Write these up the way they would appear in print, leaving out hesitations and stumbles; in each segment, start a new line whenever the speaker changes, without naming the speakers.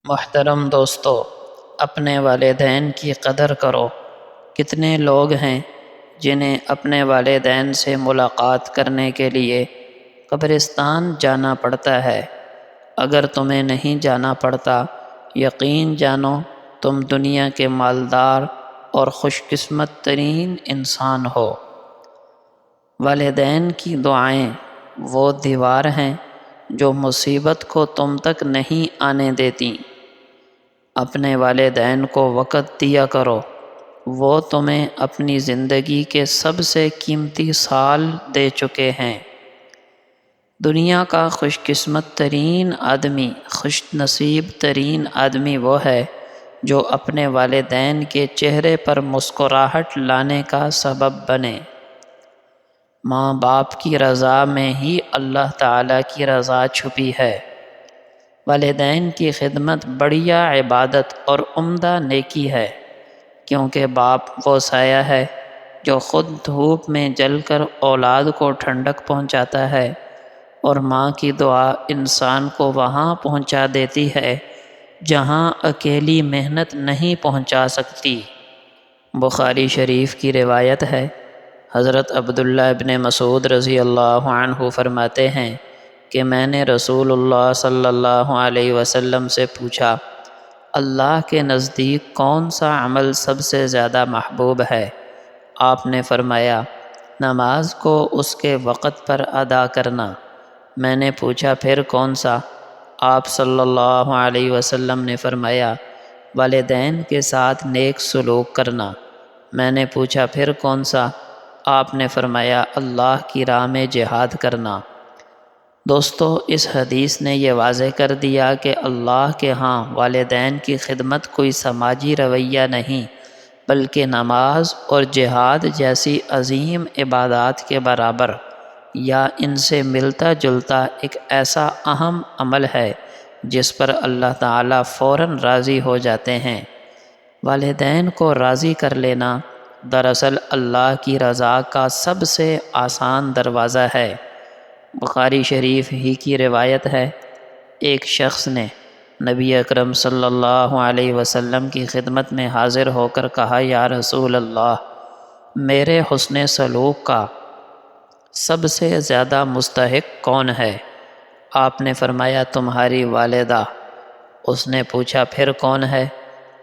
محترم دوستو، اپنے والدین کی قدر کرو۔ کتنے لوگ ہیں جنہیں اپنے والدین سے ملاقات کرنے کے لیے قبرستان جانا پڑتا ہے۔ اگر تمہیں نہیں جانا پڑتا، یقین جانو تم دنیا کے مالدار اور خوش قسمت ترین انسان ہو۔ والدین کی دعائیں وہ دیوار ہیں جو مصیبت کو تم تک نہیں آنے دیتی۔ اپنے والدین کو وقت دیا کرو، وہ تمہیں اپنی زندگی کے سب سے قیمتی سال دے چکے ہیں۔ دنیا کا خوش قسمت ترین آدمی، خوش نصیب ترین آدمی وہ ہے جو اپنے والدین کے چہرے پر مسکراہٹ لانے کا سبب بنے۔ ماں باپ کی رضا میں ہی اللہ تعالیٰ کی رضا چھپی ہے۔ والدین کی خدمت بڑھیا عبادت اور عمدہ نیکی ہے، کیونکہ باپ وہ سایہ ہے جو خود دھوپ میں جل کر اولاد کو ٹھنڈک پہنچاتا ہے، اور ماں کی دعا انسان کو وہاں پہنچا دیتی ہے جہاں اکیلی محنت نہیں پہنچا سکتی۔ بخاری شریف کی روایت ہے، حضرت عبداللہ ابن مسعود رضی اللہ عنہ فرماتے ہیں کہ میں نے رسول اللہ صلی اللہ علیہ وسلم سے پوچھا، اللہ کے نزدیک کون سا عمل سب سے زیادہ محبوب ہے؟ آپ نے فرمایا، نماز کو اس کے وقت پر ادا کرنا۔ میں نے پوچھا، پھر کون سا؟ آپ صلی اللہ علیہ وسلم نے فرمایا، والدین کے ساتھ نیک سلوک کرنا۔ میں نے پوچھا، پھر کون سا؟ آپ نے فرمایا، اللہ کی راہ میں جہاد کرنا۔ دوستو، اس حدیث نے یہ واضح کر دیا کہ اللہ کے ہاں والدین کی خدمت کوئی سماجی رویہ نہیں، بلکہ نماز اور جہاد جیسی عظیم عبادات کے برابر یا ان سے ملتا جلتا ایک ایسا اہم عمل ہے جس پر اللہ تعالیٰ فوراً راضی ہو جاتے ہیں۔ والدین کو راضی کر لینا دراصل اللہ کی رضا کا سب سے آسان دروازہ ہے۔ بخاری شریف ہی کی روایت ہے، ایک شخص نے نبی اکرم صلی اللہ علیہ وسلم کی خدمت میں حاضر ہو کر کہا، یا رسول اللہ، میرے حسن سلوک کا سب سے زیادہ مستحق کون ہے؟ آپ نے فرمایا، تمہاری والدہ۔ اس نے پوچھا، پھر کون ہے؟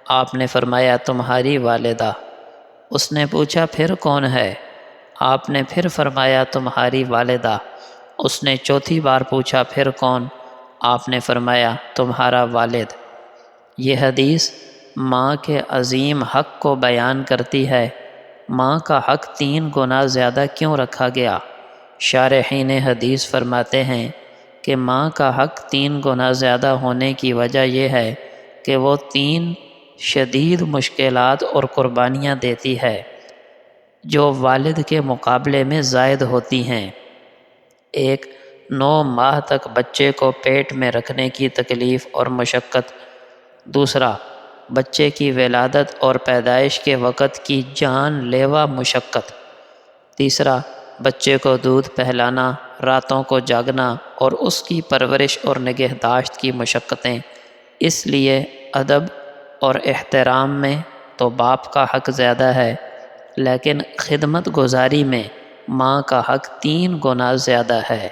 آپ نے فرمایا، تمہاری والدہ۔ اس نے پوچھا، پھر کون ہے؟ آپ نے پھر فرمایا، تمہاری والدہ۔ اس نے چوتھی بار پوچھا، پھر کون؟ آپ نے فرمایا، تمہارا والد۔ یہ حدیث ماں کے عظیم حق کو بیان کرتی ہے۔ ماں کا حق 3 گنا زیادہ کیوں رکھا گیا؟ شارحین حدیث فرماتے ہیں کہ ماں کا حق 3 گنا زیادہ ہونے کی وجہ یہ ہے کہ وہ 3 شدید مشکلات اور قربانیاں دیتی ہے جو والد کے مقابلے میں زائد ہوتی ہیں۔ ایک، 9 ماہ تک بچے کو پیٹ میں رکھنے کی تکلیف اور مشقت۔ دوسرا، بچے کی ولادت اور پیدائش کے وقت کی جان لیوا مشقت۔ تیسرا، بچے کو دودھ پہلانا، راتوں کو جاگنا اور اس کی پرورش اور نگہداشت کی مشقتیں۔ اس لیے ادب اور احترام میں تو باپ کا حق زیادہ ہے، لیکن خدمت گزاری میں ماں کا حق 3 گنا زیادہ ہے۔